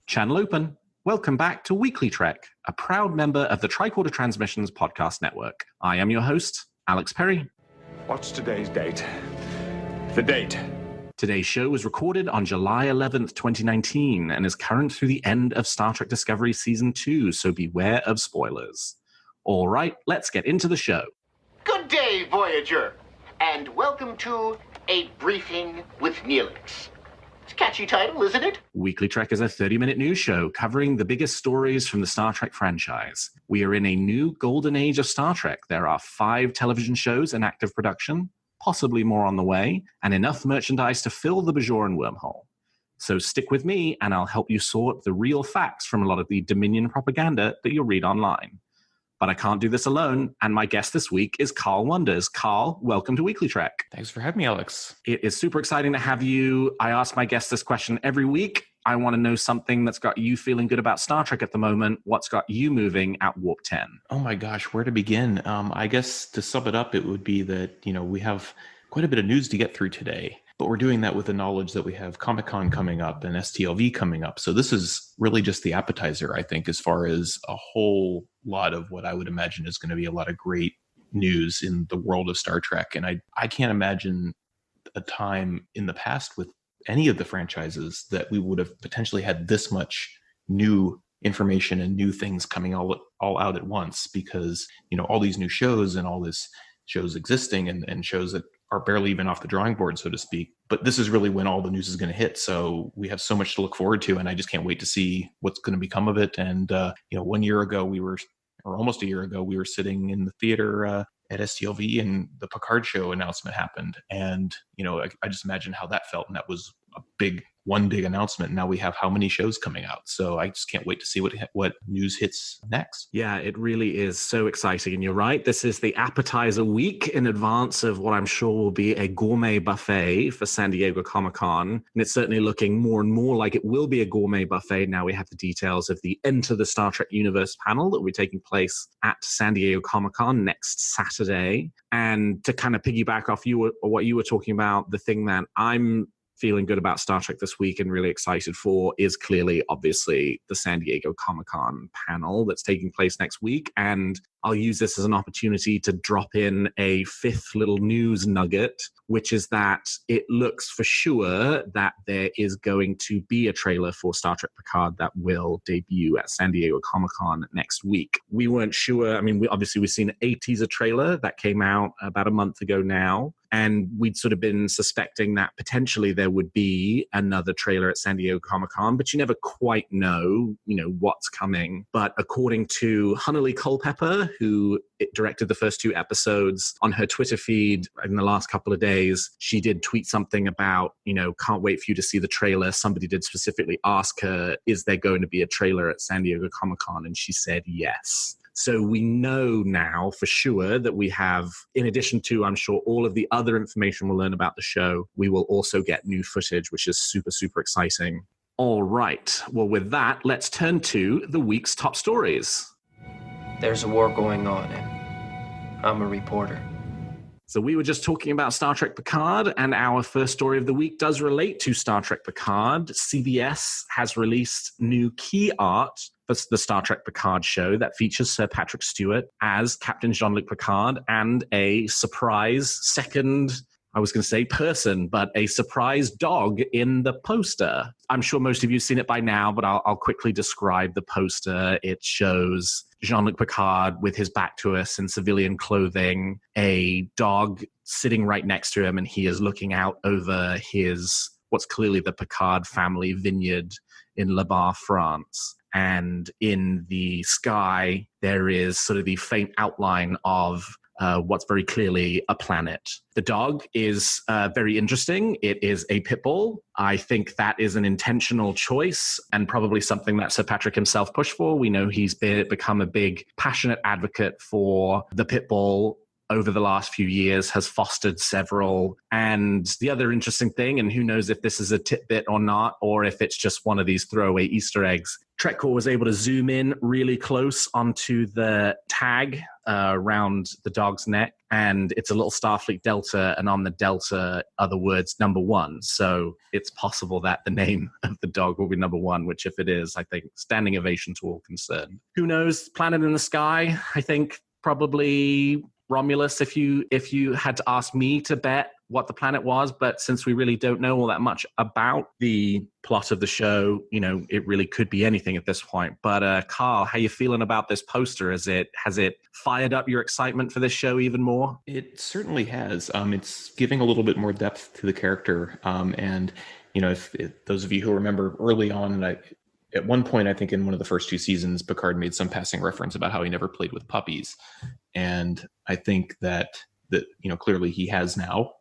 Channel open. Welcome back to WeeklyTrek, a proud member of the Tricorder Transmissions podcast network. I am your host, Alex Perry. What's today's date? The date. Today's show was recorded on July 11th, 2019, and is current through the end of Star Trek Discovery Season 2, so beware of spoilers. All right, let's get into the show. Good day, Voyager, and welcome to A Briefing with Neelix. It's a catchy title, isn't it? WeeklyTrek is a 30-minute news show covering the biggest stories from the Star Trek franchise. We are in a new golden age of Star Trek. There are 5 television shows in active production, possibly more on the way, and enough merchandise to fill the Bajoran wormhole. So stick with me, and I'll help you sort the real facts from a lot of the Dominion propaganda that you'll read online. But I can't do this alone, and my guest this week is Carl Wonders. Carl, welcome to WeeklyTrek. Thanks for having me, Alex. It is super exciting to have you. I ask my guests this question every week. I want to know something that's got you feeling good about Star Trek at the moment. What's got you moving at Warp 10? Oh my gosh, where to begin? I guess to sum it up, it would be that, we have quite a bit of news to get through today. But we're doing that with the knowledge that we have Comic-Con coming up and STLV coming up. So this is really just the appetizer, I think, as far as a whole lot of what I would imagine is going to be a lot of great news in the world of Star Trek. And I can't imagine a time in the past with any of the franchises that we would have potentially had this much new information and new things coming all out at once, because, all these new shows and all this shows existing and shows that are barely even off the drawing board, so to speak. But this is really when all the news is going to hit. So we have so much to look forward to, and I just can't wait to see what's going to become of it. And, 1 year ago, almost a year ago, we were sitting in the theater at STLV and the Picard show announcement happened. And, I just imagine how that felt. And that was one big announcement. Now we have how many shows coming out. So I just can't wait to see what news hits next. Yeah, it really is so exciting. And you're right. This is the appetizer week in advance of what I'm sure will be a gourmet buffet for San Diego Comic-Con. And it's certainly looking more and more like it will be a gourmet buffet. Now we have the details of the Enter the Star Trek Universe panel that will be taking place at San Diego Comic-Con next Saturday. And to kind of piggyback off what you were talking about, the thing that I'm feeling good about Star Trek this week and really excited for is clearly, obviously, the San Diego Comic-Con panel that's taking place next week. And I'll use this as an opportunity to drop in a 5th little news nugget, which is that it looks for sure that there is going to be a trailer for Star Trek Picard that will debut at San Diego Comic-Con next week. We weren't sure. I mean, we've seen a teaser trailer that came out about a month ago now. And we'd sort of been suspecting that potentially there would be another trailer at San Diego Comic-Con, but you never quite know, what's coming. But according to Hunterlee Culpepper, who directed the first 2 episodes, on her Twitter feed in the last couple of days, she did tweet something about, can't wait for you to see the trailer. Somebody did specifically ask her, is there going to be a trailer at San Diego Comic-Con? And she said yes. So we know now for sure that we have, in addition to, I'm sure, all of the other information we'll learn about the show, we will also get new footage, which is super, super exciting. All right. Well, with that, let's turn to the week's top stories. There's a war going on, and I'm a reporter. So we were just talking about Star Trek Picard, and our first story of the week does relate to Star Trek Picard. CBS has released new key art for the Star Trek Picard show that features Sir Patrick Stewart as Captain Jean-Luc Picard and a surprise second, I was going to say person, but a surprise dog in the poster. I'm sure most of you have seen it by now, but I'll quickly describe the poster. It shows Jean-Luc Picard with his back to us in civilian clothing, a dog sitting right next to him, and he is looking out over what's clearly the Picard family vineyard in Le Bar, France. And in the sky, there is sort of the faint outline of what's very clearly a planet. The dog is very interesting. It is a pit bull. I think that is an intentional choice and probably something that Sir Patrick himself pushed for. We know he's become a big, passionate advocate for the pit bull over the last few years, has fostered several. And the other interesting thing, and who knows if this is a tidbit or not, or if it's just one of these throwaway Easter eggs, TrekCore was able to zoom in really close onto the tag around the dog's neck. and it's a little Starfleet Delta, and on the Delta are the words number one. So it's possible that the name of the dog will be number one, which if it is, I think standing ovation to all concerned. Who knows? Planet in the sky, I think probably Romulus, if you had to ask me to bet what the planet was, but since we really don't know all that much about the plot of the show, it really could be anything at this point. But Carl, how you feeling about this poster? Has it fired up your excitement for this show even more? It certainly has. It's giving a little bit more depth to the character. And if those of you who remember early on, at one point, I think in one of the first 2 seasons, Picard made some passing reference about how he never played with puppies. And I think that clearly he has now.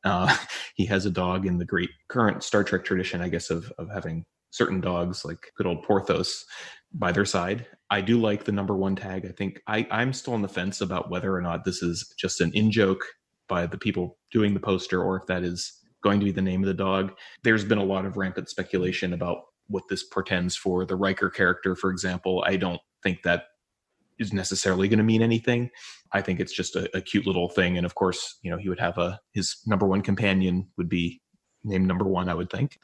He has a dog in the great current Star Trek tradition, I guess, of having certain dogs like good old Porthos by their side. I do like the number one tag. I think I'm still on the fence about whether or not this is just an in-joke by the people doing the poster, or if that is going to be the name of the dog. There's been a lot of rampant speculation about what this portends for the Riker character, for example. I don't think that is necessarily going to mean anything. I think it's just a cute little thing. And of course, he would have his number one companion would be named number one. I would think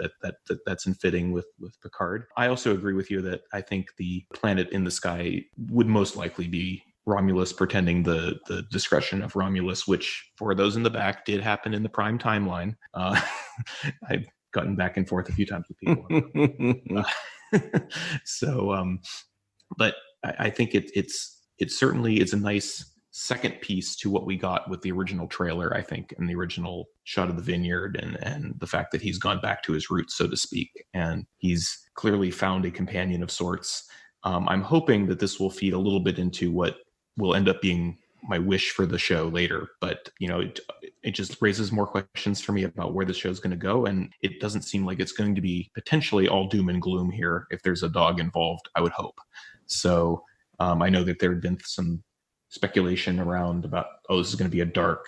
that's in fitting with Picard. I also agree with you that I think the planet in the sky would most likely be Romulus, pretending the discretion of Romulus, which for those in the back did happen in the Prime timeline. I've gotten back and forth a few times with people. But I think it certainly is a nice second piece to what we got with the original trailer, I think, and the original shot of the vineyard, and the fact that he's gone back to his roots, so to speak, and he's clearly found a companion of sorts. I'm hoping that this will feed a little bit into what will end up being my wish for the show later, but it just raises more questions for me about where the show's going to go, and it doesn't seem like it's going to be potentially all doom and gloom here if there's a dog involved, I would hope. So I know that there had been some speculation around about, this is going to be a dark,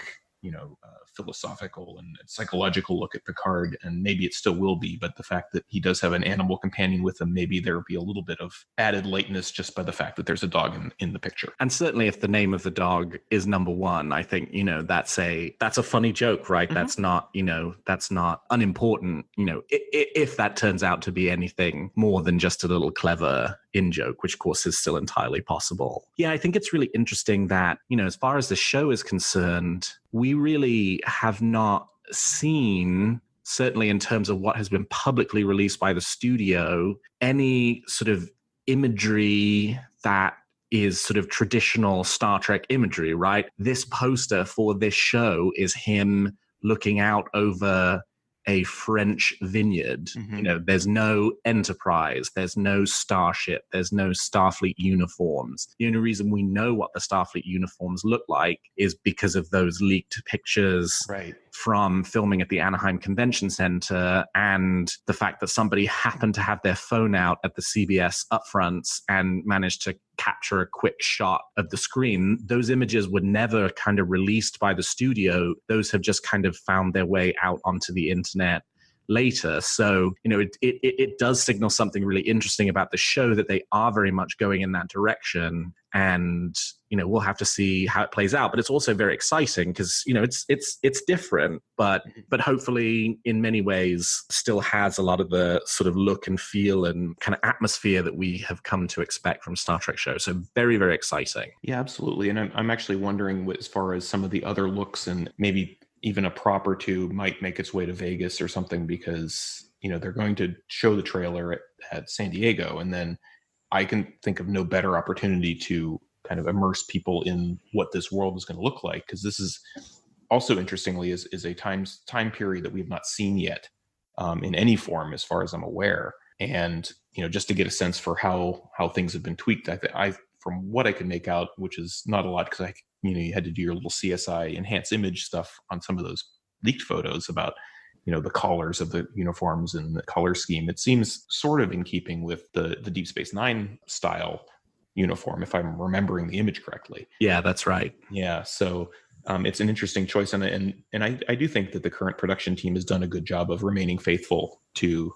philosophical and psychological look at Picard, and maybe it still will be, but the fact that he does have an animal companion with him, maybe there will be a little bit of added lightness just by the fact that there's a dog in the picture. And certainly if the name of the dog is number one, I think, that's a funny joke, right? Mm-hmm. That's not unimportant, if that turns out to be anything more than just a little clever in-joke, which of course is still entirely possible. Yeah, I think it's really interesting that, as far as the show is concerned, we really have not seen, certainly in terms of what has been publicly released by the studio, any sort of imagery that is sort of traditional Star Trek imagery, right? This poster for this show is him looking out over a French vineyard. Mm-hmm. There's no Enterprise, there's no starship, there's no Starfleet uniforms. The only reason we know what the Starfleet uniforms look like is because of those leaked pictures from filming at the Anaheim Convention Center, and the fact that somebody happened to have their phone out at the CBS upfronts and managed to capture a quick shot of the screen. Those images were never kind of released by the studio. Those have just kind of found their way out onto the internet later. So, it does signal something really interesting about the show, that they are very much going in that direction. And, we'll have to see how it plays out. But it's also very exciting because, it's different, but hopefully in many ways still has a lot of the sort of look and feel and kind of atmosphere that we have come to expect from Star Trek shows. So very, very exciting. Yeah, absolutely. And I'm actually wondering, as far as some of the other looks, and maybe even a prop or two might make its way to Vegas or something, because, they're going to show the trailer at San Diego. And then I can think of no better opportunity to kind of immerse people in what this world is going to look like. Because this is also, interestingly, is a time period that we have not seen yet in any form, as far as I'm aware. And, just to get a sense for how things have been tweaked, I from what I could make out, which is not a lot, because you had to do your little CSI enhanced image stuff on some of those leaked photos about, the collars of the uniforms and the color scheme. It seems sort of in keeping with the Deep Space Nine style uniform, if I'm remembering the image correctly. Yeah, that's right. Yeah. So it's an interesting choice. And I do think that the current production team has done a good job of remaining faithful to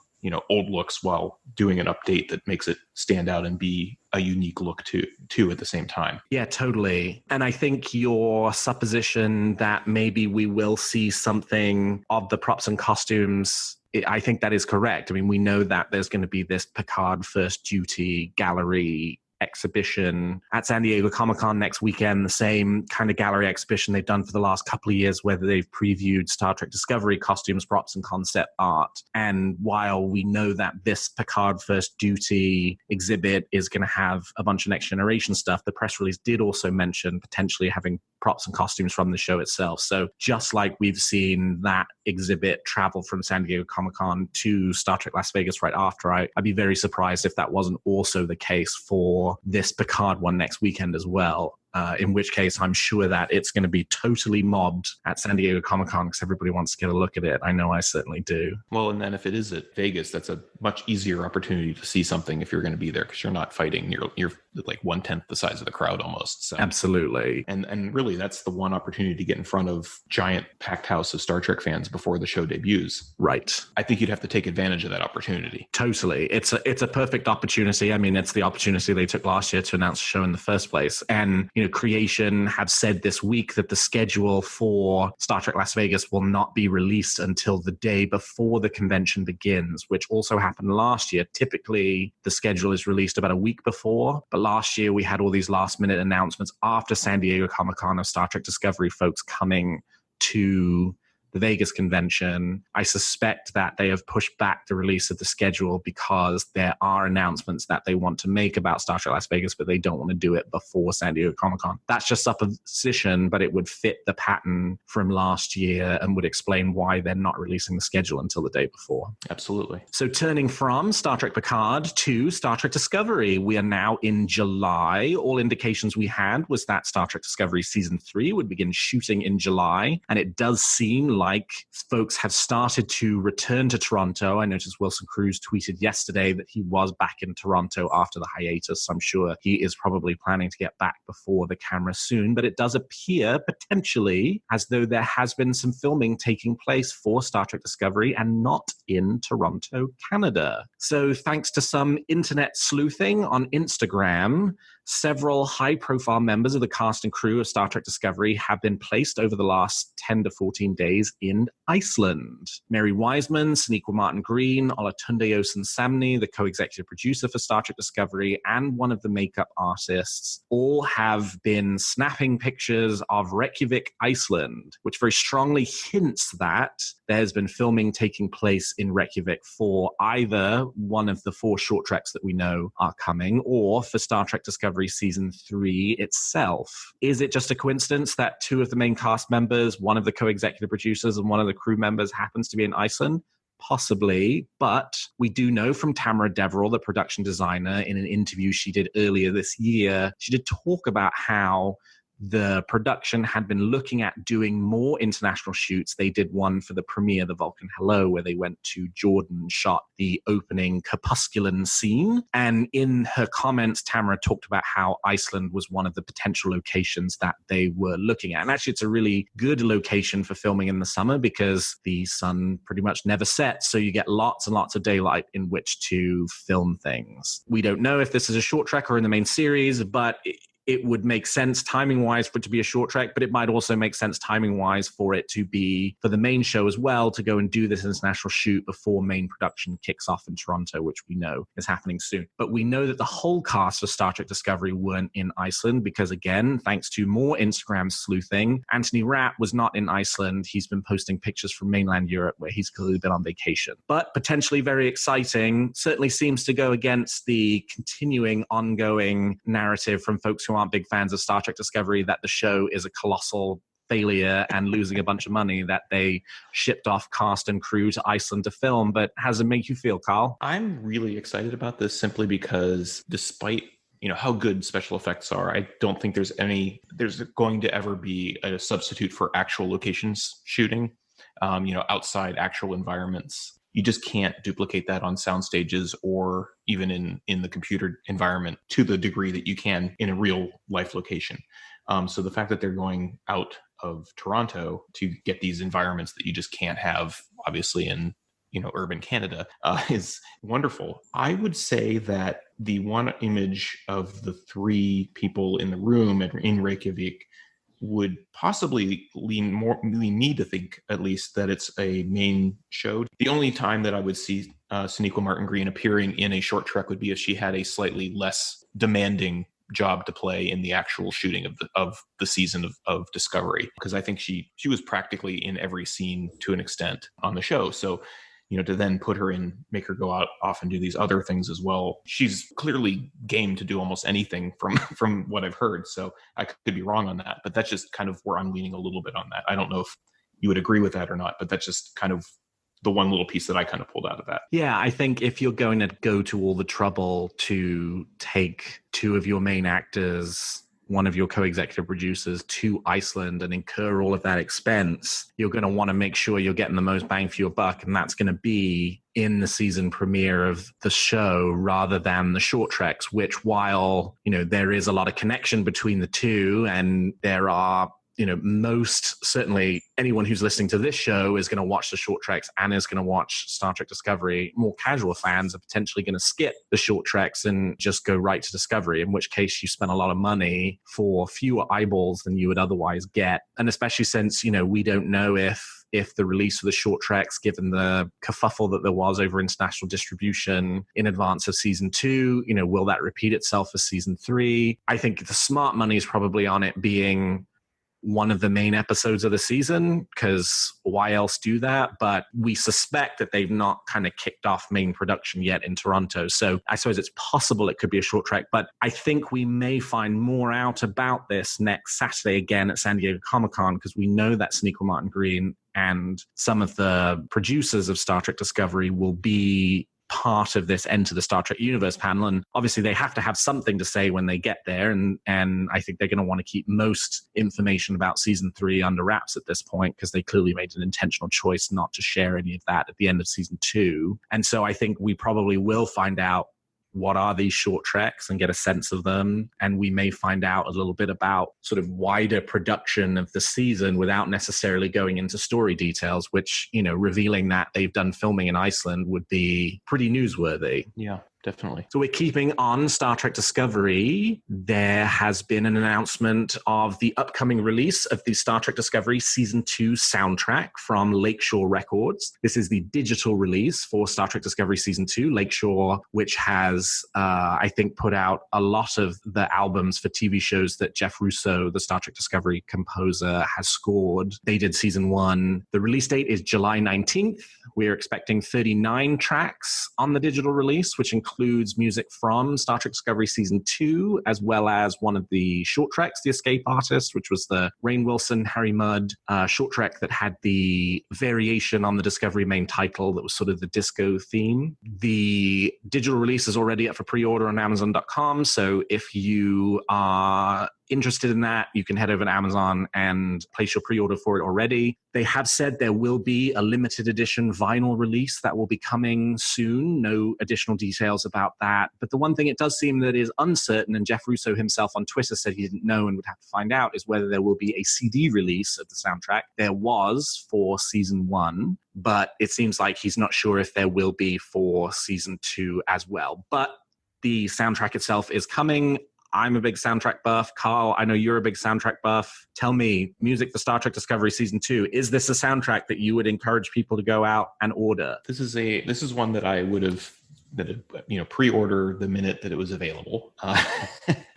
old looks while doing an update that makes it stand out and be a unique look too at the same time. Yeah, totally. And I think your supposition that maybe we will see something of the props and costumes, I think that is correct. I mean, we know that there's going to be this Picard First Duty gallery exhibition at San Diego Comic-Con next weekend, the same kind of gallery exhibition they've done for the last couple of years where they've previewed Star Trek Discovery costumes, props, and concept art. And while we know that this Picard First Duty exhibit is going to have a bunch of Next Generation stuff, the press release did also mention potentially having props and costumes from the show itself. So just like we've seen that exhibit travel from San Diego Comic-Con to Star Trek Las Vegas right after, I'd be very surprised if that wasn't also the case for this Picard one next weekend as well. In which case, I'm sure that it's going to be totally mobbed at San Diego Comic-Con because everybody wants to get a look at it. I know I certainly do. Well, and then if it is at Vegas, that's a much easier opportunity to see something if you're going to be there because you're not fighting. You're like 1/10 the size of the crowd almost. So. Absolutely. And really, that's the one opportunity to get in front of giant packed house of Star Trek fans before the show debuts. Right. I think you'd have to take advantage of that opportunity. Totally. It's a perfect opportunity. I mean, it's the opportunity they took last year to announce the show in the first place. And, Creation have said this week that the schedule for Star Trek Las Vegas will not be released until the day before the convention begins, which also happened last year. Typically, the schedule is released about a week before, but last year we had all these last-minute announcements after San Diego Comic-Con of Star Trek Discovery folks coming to the Vegas convention. I suspect that they have pushed back the release of the schedule because there are announcements that they want to make about Star Trek Las Vegas, but they don't want to do it before San Diego Comic-Con. That's just supposition, but it would fit the pattern from last year and would explain why they're not releasing the schedule until the day before. Absolutely. So turning from Star Trek Picard to Star Trek Discovery, we are now in July. All indications we had was that Star Trek Discovery Season 3 would begin shooting in July, and it does seem like folks have started to return to Toronto. I noticed Wilson Cruz tweeted yesterday that he was back in Toronto after the hiatus. So I'm sure he is probably planning to get back before the camera soon. But it does appear potentially as though there has been some filming taking place for Star Trek Discovery and not in Toronto, Canada. So thanks to some internet sleuthing on Instagram, several high-profile members of the cast and crew of Star Trek Discovery have been placed over the last 10 to 14 days in Iceland. Mary Wiseman, Sonequa Martin-Green, Olatunde Osunsamni, the co-executive producer for Star Trek Discovery, and one of the makeup artists, all have been snapping pictures of Reykjavik, Iceland, which very strongly hints that there's been filming taking place in Reykjavik for either one of the 4 short treks that we know are coming, or for Star Trek Discovery Season 3 itself. Is it just a coincidence that 2 of the main cast members, one of the co-executive producers and one of the crew members happens to be in Iceland? Possibly, but we do know from Tamara Deverell, the production designer, in an interview she did earlier this year, she did talk about how the production had been looking at doing more international shoots. They did one for the premiere, The Vulcan Hello, where they went to Jordan and shot the opening Crepusculan scene. And in her comments, Tamara talked about how Iceland was one of the potential locations that they were looking at. And actually, it's a really good location for filming in the summer because the sun pretty much never sets. So you get lots and lots of daylight in which to film things. We don't know if this is a short trek or in the main series, but it would make sense timing-wise for it to be a short trek, but it might also make sense timing-wise for it to be for the main show as well, to go and do this international shoot before main production kicks off in Toronto, which we know is happening soon. But we know that the whole cast of Star Trek Discovery weren't in Iceland because, again, thanks to more Instagram sleuthing, Anthony Rapp was not in Iceland. He's been posting pictures from mainland Europe where he's clearly been on vacation. But potentially very exciting, certainly seems to go against the continuing, ongoing narrative from folks who aren't big fans of Star Trek Discovery that the show is a colossal failure and losing a bunch of money, that they shipped off cast and crew to Iceland to film. But how does it make you feel, Carl? I'm really excited about this simply because despite how good special effects are, I don't think there's going to ever be a substitute for actual locations shooting, outside actual environments. You just can't duplicate that on sound stages or even in the computer environment to the degree that you can in a real life location. So the fact that they're going out of Toronto to get these environments that you just can't have, obviously, in urban Canada, is wonderful. I would say that the one image of the three people in the room in Reykjavik would possibly lean me to think, at least, that it's a main show. The only time that I would see Sonequa Martin Green appearing in a short trek would be if she had a slightly less demanding job to play in the actual shooting of the season of Discovery, because I think she was practically in every scene to an extent on the show. So to then make her go off and do these other things as well. She's clearly game to do almost anything from what I've heard. So I could be wrong on that, but that's just kind of where I'm leaning a little bit on that. I don't know if you would agree with that or not, but that's just kind of the one little piece that I kind of pulled out of that. Yeah, I think if you're going to go to all the trouble to take two of your main actors, one of your co-executive producers, to Iceland and incur all of that expense, you're going to want to make sure you're getting the most bang for your buck. And that's going to be in the season premiere of the show rather than the short treks, which, while, there is a lot of connection between the two, and there are, most certainly anyone who's listening to this show is going to watch the short treks and is going to watch Star Trek Discovery. More casual fans are potentially going to skip the short treks and just go right to Discovery, in which case you spend a lot of money for fewer eyeballs than you would otherwise get. And especially since, we don't know if the release of the short treks, given the kerfuffle that there was over international distribution in advance of season 2, will that repeat itself for season 3? I think the smart money is probably on it being one of the main episodes of the season, because why else do that? But we suspect that they've not kind of kicked off main production yet in Toronto. So I suppose it's possible it could be a short trek, but I think we may find more out about this next Saturday again at San Diego Comic-Con, because we know that Sonequa Martin Green and some of the producers of Star Trek Discovery will be part of this Enter the Star Trek Universe panel. And obviously they have to have something to say when they get there. And I think they're going to want to keep most information about season 3 under wraps at this point, because they clearly made an intentional choice not to share any of that at the end of season 2. And so I think we probably will find out what are these short treks and get a sense of them. And we may find out a little bit about sort of wider production of the season without necessarily going into story details, which, revealing that they've done filming in Iceland would be pretty newsworthy. Yeah, definitely. So we're keeping on Star Trek Discovery. There has been an announcement of the upcoming release of the Star Trek Discovery Season 2 soundtrack from Lakeshore Records. This is the digital release for Star Trek Discovery Season 2. Lakeshore, which has, I think, put out a lot of the albums for TV shows that Jeff Russo, the Star Trek Discovery composer, has scored. They did Season 1. The release date is July 19th. We're expecting 39 tracks on the digital release, which includes music from Star Trek Discovery Season 2, as well as one of the short treks, The Escape Artist, which was the Rainn Wilson, Harry Mudd short trek that had the variation on the Discovery main title that was sort of the disco theme. The digital release is already up for pre-order on Amazon.com, so if you are interested in that, you can head over to Amazon and place your pre-order for it already. They have said there will be a limited edition vinyl release that will be coming soon. No additional details about that. But the one thing it does seem that is uncertain, and Jeff Russo himself on Twitter said he didn't know and would have to find out, is whether there will be a CD release of the soundtrack. There was for season 1, but it seems like he's not sure if there will be for season 2 as well. But the soundtrack itself is coming. I'm a big soundtrack buff. Carl, I know you're a big soundtrack buff. Tell me, music for Star Trek Discovery Season 2, is this a soundtrack that you would encourage people to go out and order? This is one that I would have pre-order the minute that it was available.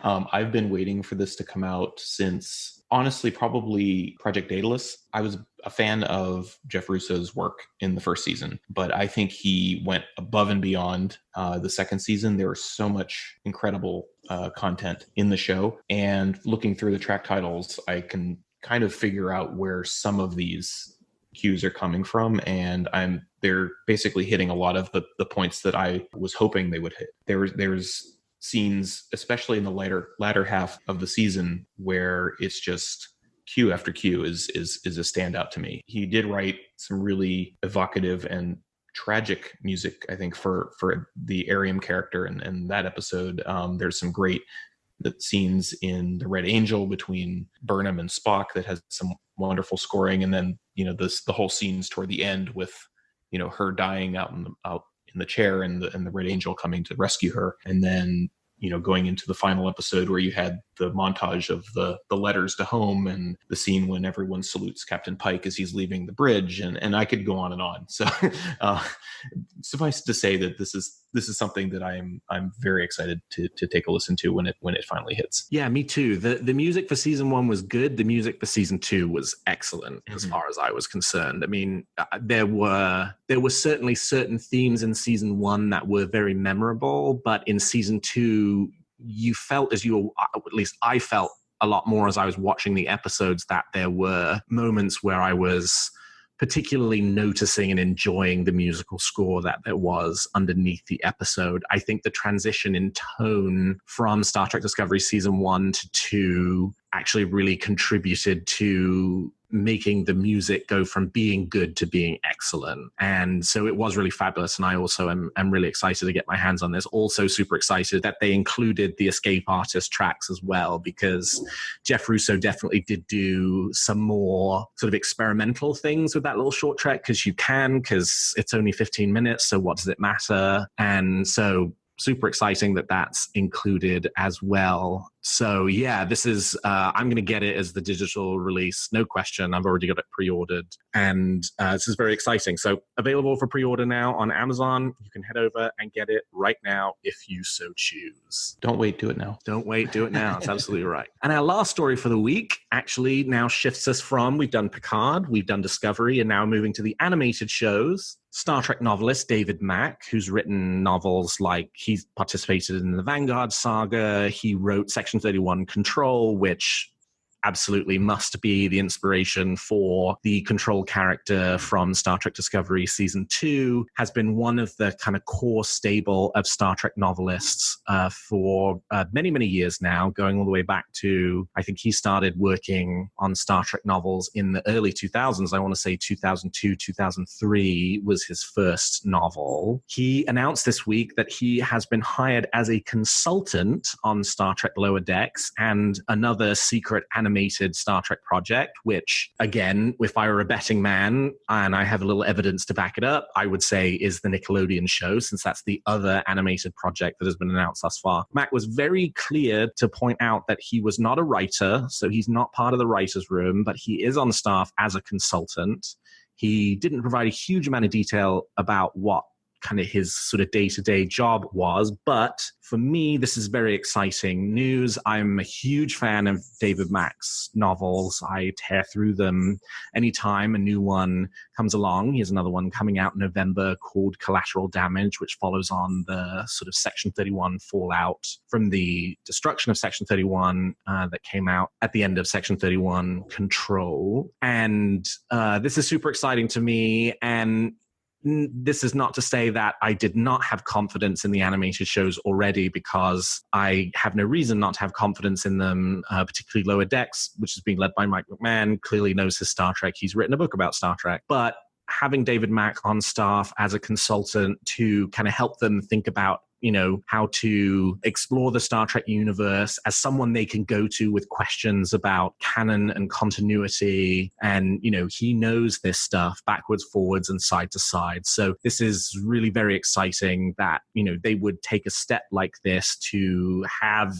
I've been waiting for this to come out since, honestly, probably Project Daedalus. I was a fan of Jeff Russo's work in the first season, but I think he went above and beyond the second season. There was so much incredible content in the show, and looking through the track titles, I can kind of figure out where some of these cues are coming from, and they're basically hitting a lot of the points that I was hoping they would hit. There's scenes, especially in the latter half of the season, where it's just cue after cue is a standout to me. He did write some really evocative and tragic music, I think, for the Arium character and that episode. There's some great scenes in The Red Angel between Burnham and Spock that has some wonderful scoring, and then the whole scenes toward the end with her dying out in the chair and the Red Angel coming to rescue her, and then going into the final episode where you had the montage of the letters to home and the scene when everyone salutes Captain Pike as he's leaving the bridge, and I could go on and on. So suffice to say that this is something that I'm very excited to take a listen to when it finally hits. Yeah, me too. The music for season 1 was good. The music for season 2 was excellent, as far as I was concerned. I mean, there were certainly certain themes in season 1 that were very memorable, but in season 2, you felt at least I felt a lot more as I was watching the episodes that there were moments where I was particularly noticing and enjoying the musical score that there was underneath the episode. I think the transition in tone from Star Trek Discovery season 1 to 2 actually really contributed to making the music go from being good to being excellent. And so it was really fabulous. And I also am really excited to get my hands on this. Also super excited that they included the Escape Artist tracks as well, because Jeff Russo definitely did do some more sort of experimental things with that little short track, because it's only 15 minutes. So what does it matter? And so super exciting that that's included as well. So yeah, this is, I'm going to get it as the digital release, no question. I've already got it pre-ordered, and this is very exciting. So available for pre-order now on Amazon. You can head over and get it right now if you so choose. Don't wait, do it now. Don't wait, do it now. It's absolutely right. And our last story for the week actually now shifts us from, we've done Picard, we've done Discovery, and now moving to the animated shows. Star Trek novelist David Mack, who's written novels like, he's participated in the Vanguard saga, he wrote Section 31 Control, which absolutely must be the inspiration for the Control character from Star Trek Discovery Season 2, has been one of the kind of core stable of Star Trek novelists for many, many years now, going all the way back to, I think he started working on Star Trek novels in the early 2000s. I want to say 2002, 2003 was his first novel. He announced this week that he has been hired as a consultant on Star Trek Lower Decks and another secret animated Star Trek project, which, again, if I were a betting man, and I have a little evidence to back it up, I would say is the Nickelodeon show, since that's the other animated project that has been announced thus far. Mac was very clear to point out that he was not a writer, so he's not part of the writer's room, but he is on staff as a consultant. He didn't provide a huge amount of detail about what kind of his sort of day-to-day job was. But for me, this is very exciting news. I'm a huge fan of David Mack's novels. I tear through them anytime a new one comes along. He has another one coming out in November called Collateral Damage, which follows on the sort of Section 31 fallout from the destruction of Section 31 that came out at the end of Section 31 Control. And this is super exciting to me. And this is not to say that I did not have confidence in the animated shows already, because I have no reason not to have confidence in them, particularly Lower Decks, which is being led by Mike McMahon, clearly knows his Star Trek. He's written a book about Star Trek. But having David Mack on staff as a consultant to kind of help them think about, you know, how to explore the Star Trek universe as someone they can go to with questions about canon and continuity. And, you know, he knows this stuff backwards, forwards, and side to side. So this is really very exciting that, you know, they would take a step like this to have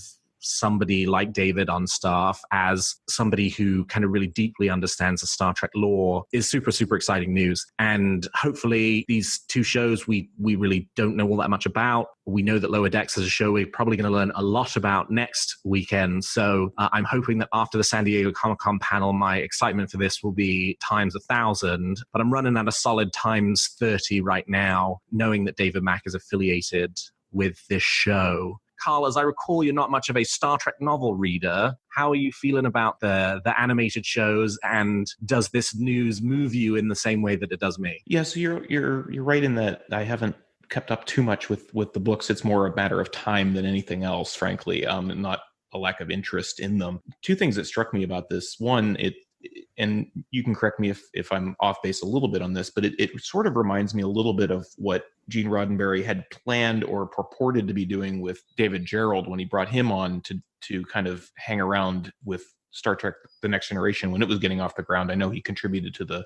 somebody like David on staff as somebody who kind of really deeply understands the Star Trek lore is super, super exciting news. And hopefully these two shows we really don't know all that much about. We know that Lower Decks is a show we're probably going to learn a lot about next weekend. So I'm hoping that after the San Diego Comic-Con panel, my excitement for this will be times 1,000. But I'm running at a solid times 30 right now, knowing that David Mack is affiliated with this show. Carl, as I recall, you're not much of a Star Trek novel reader. How are you feeling about the animated shows, and does this news move you in the same way that it does me? Yeah, so you're right in that I haven't kept up too much with the books. It's more a matter of time than anything else, frankly, and not a lack of interest in them. Two things that struck me about this. One, and you can correct me if I'm off base a little bit on this, but it sort of reminds me a little bit of what Gene Roddenberry had planned or purported to be doing with David Gerrold when he brought him on to kind of hang around with Star Trek The Next Generation when it was getting off the ground. I know he contributed to the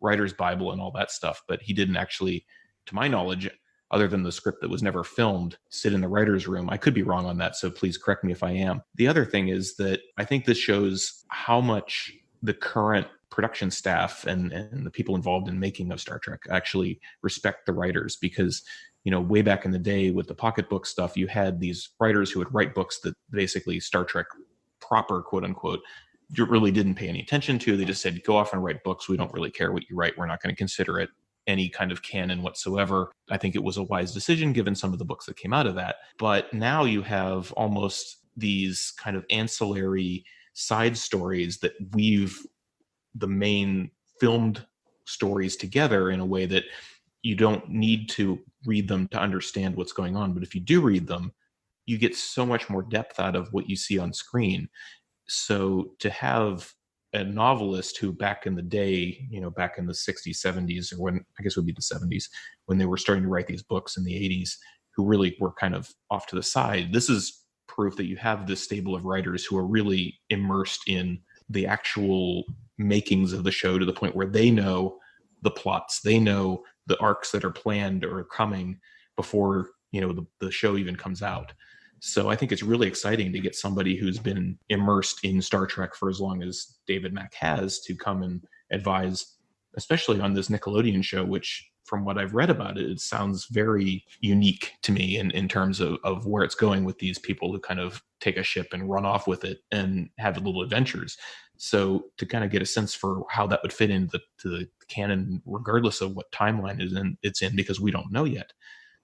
writer's Bible and all that stuff, but he didn't actually, to my knowledge, other than the script that was never filmed, sit in the writer's room. I could be wrong on that, so please correct me if I am. The other thing is that I think this shows how much the current production staff and the people involved in making of Star Trek actually respect the writers, because way back in the day with the pocketbook stuff, you had these writers who would write books that basically Star Trek proper, quote unquote, you really didn't pay any attention to. They just said, go off and write books. We don't really care what you write. We're not going to consider it any kind of canon whatsoever. I think it was a wise decision given some of the books that came out of that. But now you have almost these kind of ancillary side stories that weave the main filmed stories together in a way that you don't need to read them to understand what's going on. But if you do read them, you get so much more depth out of what you see on screen. So to have a novelist who back in the day, back in the 60s, 70s, or when I guess it would be the 70s, when they were starting to write these books in the 80s, who really were kind of off to the side, this is proof that you have this stable of writers who are really immersed in the actual makings of the show to the point where they know the plots, they know the arcs that are planned or coming before the show even comes out. So I think it's really exciting to get somebody who's been immersed in Star Trek for as long as David Mack has to come and advise, especially on this Nickelodeon show, which from what I've read about it, it sounds very unique to me in terms of where it's going with these people who kind of take a ship and run off with it and have little adventures. So to kind of get a sense for how that would fit into the canon, regardless of what timeline it's in, because we don't know yet.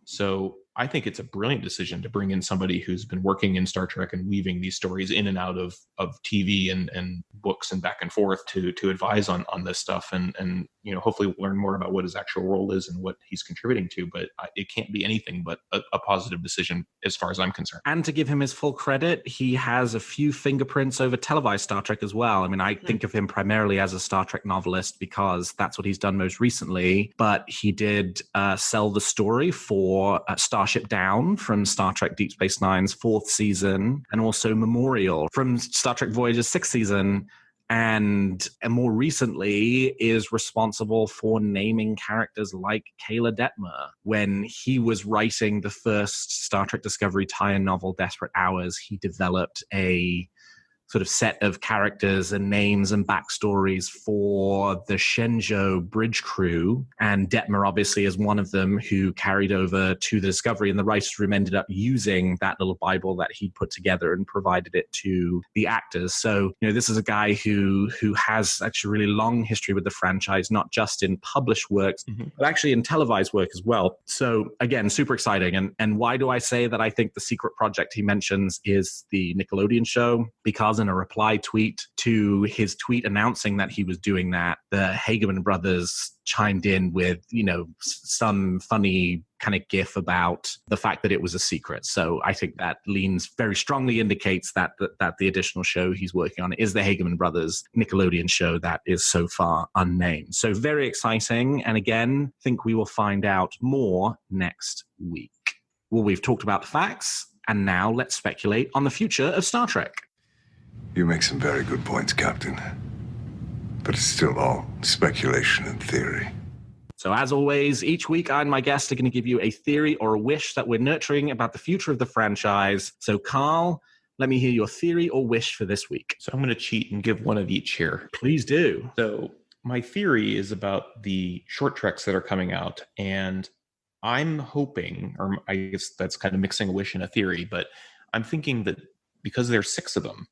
So I think it's a brilliant decision to bring in somebody who's been working in Star Trek and weaving these stories in and out of TV and books and back and forth to advise on this stuff and hopefully learn more about what his actual role is and what he's contributing to. But it can't be anything but a positive decision as far as I'm concerned. And to give him his full credit, he has a few fingerprints over televised Star Trek as well. I mean, I think of him primarily as a Star Trek novelist because that's what he's done most recently. But he did sell the story for Starship Down from Star Trek Deep Space Nine's 4th season, and also Memorial from Star Trek Voyager's 6th season. And more recently is responsible for naming characters like Kayla Detmer. When he was writing the first Star Trek Discovery tie-in novel, Desperate Hours, he developed a sort of set of characters and names and backstories for the Shenzhou bridge crew. And Detmer obviously is one of them who carried over to the Discovery, and the writer's room ended up using that little Bible that he'd put together and provided it to the actors. So, this is a guy who has actually a really long history with the franchise, not just in published works, but actually in televised work as well. So again, super exciting. And why do I say that I think the secret project he mentions is the Nickelodeon show? Because in a reply tweet to his tweet announcing that he was doing that, the Hageman brothers chimed in with, some funny kind of gif about the fact that it was a secret. So I think that leans very strongly indicates that the additional show he's working on is the Hageman brothers Nickelodeon show that is so far unnamed. So very exciting. And again, I think we will find out more next week. Well, we've talked about the facts, and now let's speculate on the future of Star Trek. You make some very good points, Captain. But it's still all speculation and theory. So as always, each week I and my guests are going to give you a theory or a wish that we're nurturing about the future of the franchise. So Carl, let me hear your theory or wish for this week. So I'm going to cheat and give one of each here. Please do. So my theory is about the short treks that are coming out. And I'm hoping, or I guess that's kind of mixing a wish and a theory, but I'm thinking that because there's 6 of them,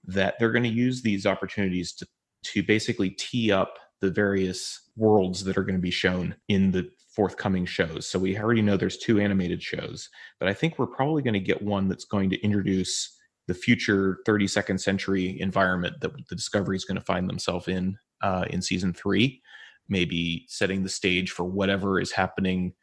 that they're going to use these opportunities to basically tee up the various worlds that are going to be shown in the forthcoming shows. So we already know there's 2 animated shows, but I think we're probably going to get one that's going to introduce the future 32nd century environment that the Discovery is going to find themselves in season 3, maybe setting the stage for whatever is happening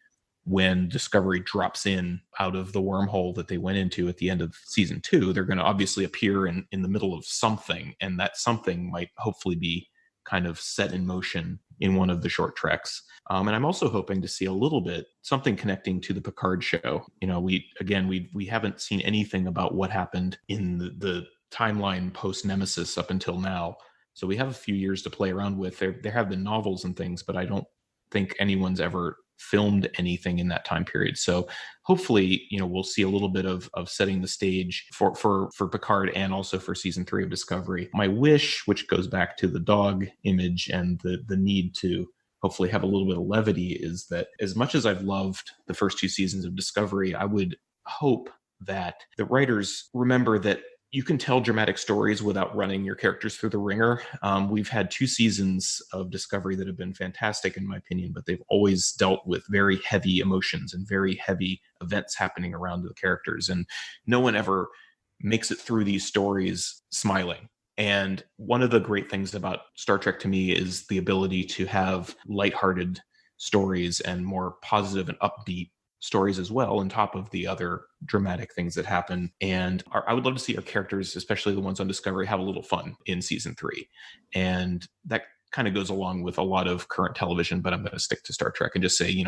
when Discovery drops in out of the wormhole that they went into at the end of season 2. They're going to obviously appear in the middle of something, and that something might hopefully be kind of set in motion in one of the short treks. And I'm also hoping to see a little bit something connecting to the Picard show. We haven't seen anything about what happened in the timeline post Nemesis up until now. So we have a few years to play around with. There have been novels and things, but I don't think anyone's ever filmed anything in that time period. So hopefully, we'll see a little bit of setting the stage for Picard and also for season 3 of Discovery. My wish, which goes back to the dog image and the need to hopefully have a little bit of levity, is that as much as I've loved the first 2 seasons of Discovery, I would hope that the writers remember that you can tell dramatic stories without running your characters through the ringer. We've had 2 seasons of Discovery that have been fantastic, in my opinion, but they've always dealt with very heavy emotions and very heavy events happening around the characters. And no one ever makes it through these stories smiling. And one of the great things about Star Trek to me is the ability to have lighthearted stories and more positive and upbeat stories as well, on top of the other dramatic things that happen. And I would love to see our characters, especially the ones on Discovery, have a little fun in season 3. And that kind of goes along with a lot of current television, but I'm going to stick to Star Trek and just say,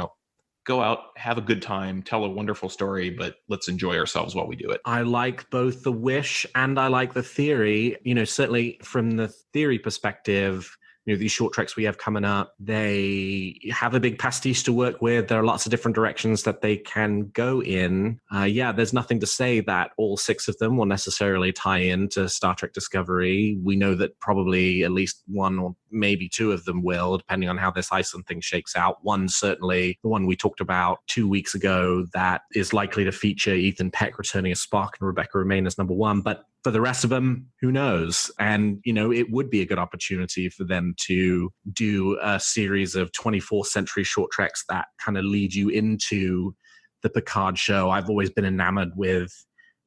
go out, have a good time, tell a wonderful story, but let's enjoy ourselves while we do it. I like both the wish and I like the theory. Certainly from the theory perspective, these short treks we have coming up, they have a big pastiche to work with. There are lots of different directions that they can go in. There's nothing to say that all 6 of them will necessarily tie into Star Trek Discovery. We know that probably at least 1 or maybe 2 of them will, depending on how this Iceland thing shakes out. One, certainly the one we talked about 2 weeks ago, that is likely to feature Ethan Peck returning as Spock and Rebecca Romaine as number 1. But for the rest of them, who knows? And, it would be a good opportunity for them to do a series of 24th century short treks that kind of lead you into the Picard show. I've always been enamored with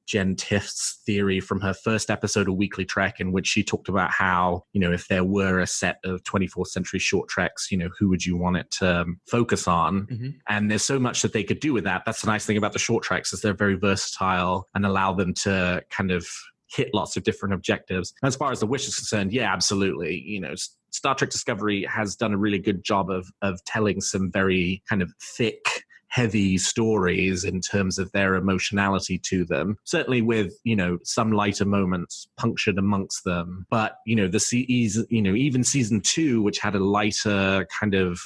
Jen Tiff's theory from her first episode of Weekly Trek, in which she talked about how, if there were a set of 24th century short treks, who would you want it to focus on? Mm-hmm. And there's so much that they could do with that. That's the nice thing about the short treks, is they're very versatile and allow them to kind of hit lots of different objectives. As far as the wish is concerned, yeah, absolutely. Star Trek Discovery has done a really good job of telling some very kind of thick, heavy stories in terms of their emotionality to them. Certainly with, some lighter moments punctured amongst them. But, even season 2, which had a lighter kind of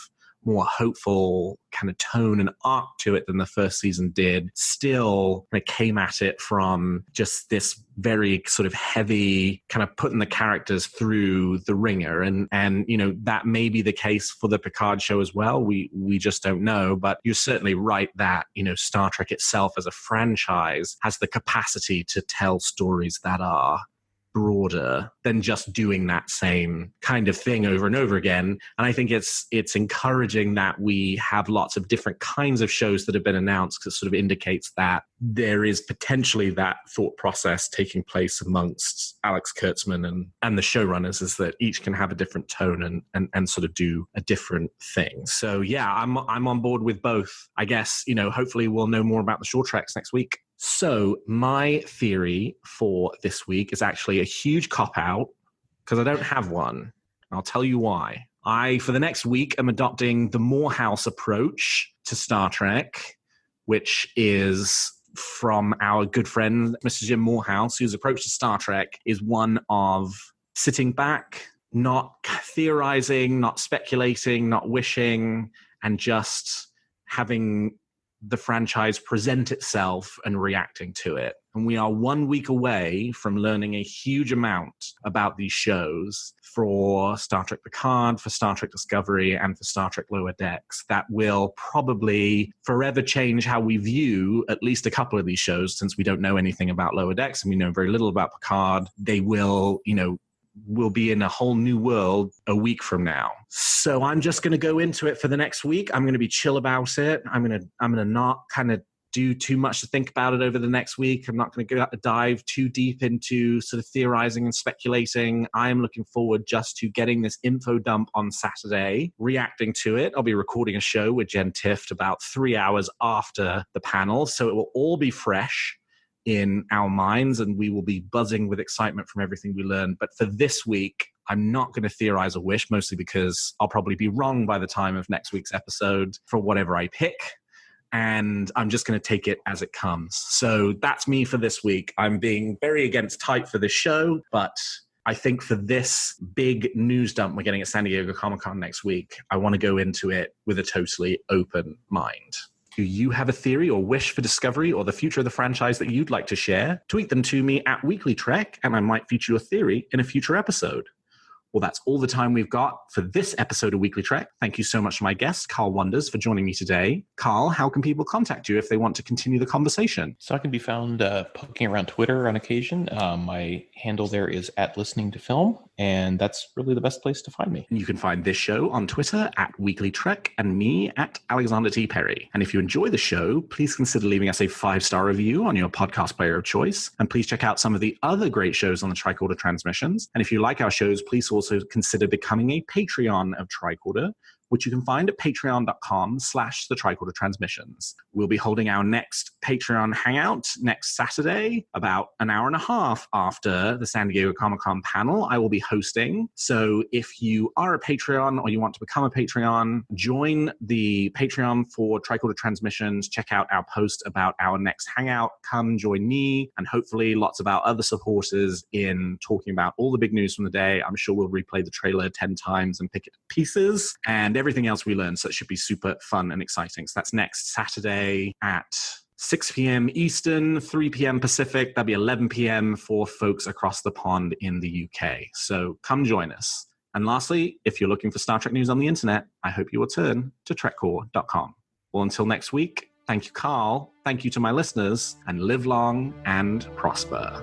more hopeful kind of tone and arc to it than the first season did, still kind of came at it from just this very sort of heavy kind of putting the characters through the ringer. And that may be the case for the Picard show as well. We just don't know. But you're certainly right that, Star Trek itself as a franchise has the capacity to tell stories that are broader than just doing that same kind of thing over and over again. And I think it's encouraging that we have lots of different kinds of shows that have been announced, because it sort of indicates that there is potentially that thought process taking place amongst Alex Kurtzman and the showrunners, is that each can have a different tone and sort of do a different thing. So yeah, I'm on board with both. I guess, hopefully we'll know more about the short treks next week. So my theory for this week is actually a huge cop-out, because I don't have one. I'll tell you why. For the next week, am adopting the Morehouse approach to Star Trek, which is from our good friend, Mr. Jim Morehouse, whose approach to Star Trek is one of sitting back, not theorizing, not speculating, not wishing, and just having the franchise present itself and reacting to it. And we are 1 week away from learning a huge amount about these shows for Star Trek Picard, for Star Trek Discovery, and for Star Trek Lower Decks. That will probably forever change how we view at least a couple of these shows, since we don't know anything about Lower Decks and we know very little about Picard. They will, we'll be in a whole new world a week from now. So I'm just going to go into it for the next week. I'm going to be chill about it. I'm going to not kind of do too much to think about it over the next week. I'm not going to dive too deep into sort of theorizing and speculating. I am looking forward just to getting this info dump on Saturday, reacting to it. I'll be recording a show with Jen Tift about 3 hours after the panel, so it will all be fresh in our minds, and we will be buzzing with excitement from everything we learn. But for this week, I'm not going to theorize a wish, mostly because I'll probably be wrong by the time of next week's episode for whatever I pick. And I'm just going to take it as it comes. So that's me for this week. I'm being very against type for this show, but I think for this big news dump we're getting at San Diego Comic-Con next week, I want to go into it with a totally open mind. Do you have a theory or wish for Discovery or the future of the franchise that you'd like to share? Tweet them to me at WeeklyTrek, and I might feature your theory in a future episode. Well, that's all the time we've got for this episode of Weekly Trek. Thank you so much to my guest, Carl Wonders, for joining me today. Carl, how can people contact you if they want to continue the conversation? So I can be found poking around Twitter on occasion. My handle there is @listeningtofilm, and that's really the best place to find me. You can find this show on Twitter at Weekly Trek and me at Alexander T. Perry. And if you enjoy the show, please consider leaving us a 5-star review on your podcast player of choice. And please check out some of the other great shows on the Tricorder Transmissions. And if you like our shows, please also consider becoming a Patreon of Tricorder, which you can find at patreon.com/the Tricorder Transmissions. We'll be holding our next Patreon hangout next Saturday, about an hour and a half after the San Diego Comic-Con panel I will be hosting. So if you are a Patreon or you want to become a Patreon, join the Patreon for Tricorder Transmissions. Check out our post about our next hangout. Come join me and hopefully lots of our other supporters in talking about all the big news from the day. I'm sure we'll replay the trailer 10 times and pick it to pieces. And everything else we learned, so it should be super fun and exciting. So that's next Saturday at 6 p.m. Eastern, 3 p.m. Pacific. That'll be 11 p.m. for folks across the pond in the UK. So come join us. And lastly, if you're looking for Star Trek news on the internet, I hope you will turn to trekcore.com. Well, until next week, thank you, Carl. Thank you to my listeners, and live long and prosper.